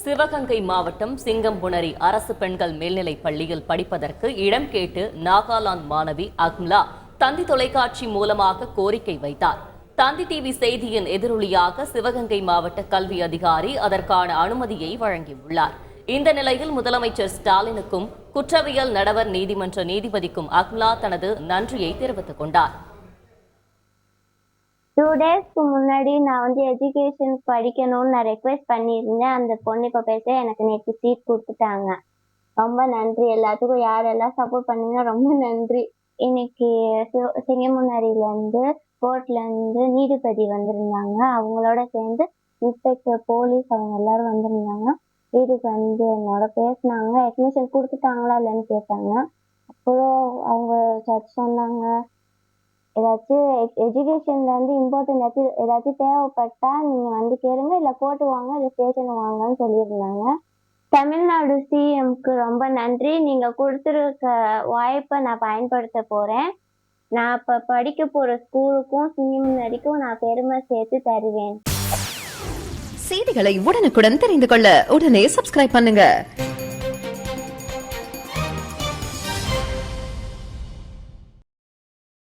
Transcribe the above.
சிவகங்கை மாவட்டம் சிங்கம்புணரி அரசு பெண்கள் மேல்நிலைப் பள்ளியில் படிப்பதற்கு இடம் கேட்டு நாகாலாந்து மாணவி அக்மலா தந்தி தொலைக்காட்சி மூலமாக கோரிக்கை வைத்தார். தந்தி டிவி செய்தியின் எதிரொலியாக சிவகங்கை மாவட்ட கல்வி அதிகாரி அதற்கான அனுமதியை வழங்கியுள்ளார். இந்த நிலையில் முதலமைச்சர் ஸ்டாலினுக்கும் குற்றவியல் நடுவர் நீதிமன்ற நீதிபதிக்கும் அக்மலா தனது நன்றியை தெரிவித்துக் கொண்டார். 2 டேஸ்க்கு முன்னாடி நான் எஜுகேஷன் படிக்கணும்னு நான் ரெக்வெஸ்ட் பண்ணியிருந்தேன். அந்த பொண்ணு இப்போ பேச எனக்கு நேற்று சீட் கொடுத்துட்டாங்க. ரொம்ப நன்றி எல்லாத்துக்கும். யாரெல்லாம் சப்போர்ட் பண்ணீங்க ரொம்ப நன்றி. இன்னைக்கு சிங்கமுனரியிலேருந்து கோர்ட்லேருந்து நீதிபதி வந்திருந்தாங்க. அவங்களோட சேர்ந்து இன்ஸ்பெக்டர் போலீஸ் அவங்க எல்லாரும் வந்திருந்தாங்க. வீட்டுக்கு என்னோட பேசினாங்க. அட்மிஷன் கொடுத்துட்டாங்களா இல்லைன்னு கேட்டாங்க. அப்புறம் அவங்க ஜட்ஜ் சொன்னாங்க, ஏதாச்சும் எஜுகேஷன்ல இம்பார்ட்டன்ட் ஏதாச்சும் தேவைப்பட்டா நீங்க கேளுங்க, இல்ல கோர்ட்டு வாங்க, இல்ல ஸ்டேஷன் வாங்கன்னு சொல்லியிருந்தாங்க. தமிழ்நாடு சிஎம்க்கு ரொம்ப நன்றி. நீங்க கொடுத்துருக்க வாய்ப்பை நான் பயன்படுத்த போறேன். நான் இப்ப படிக்க போற ஸ்கூலுக்கும் சிங்கமுனரிக்கும் நான் பெருமை சேர்த்து தருவேன். செய்திகளை உடனுக்குடன் தெரிந்து கொள்ள உடனே சப்ஸ்கிரைப் பண்ணுங்க.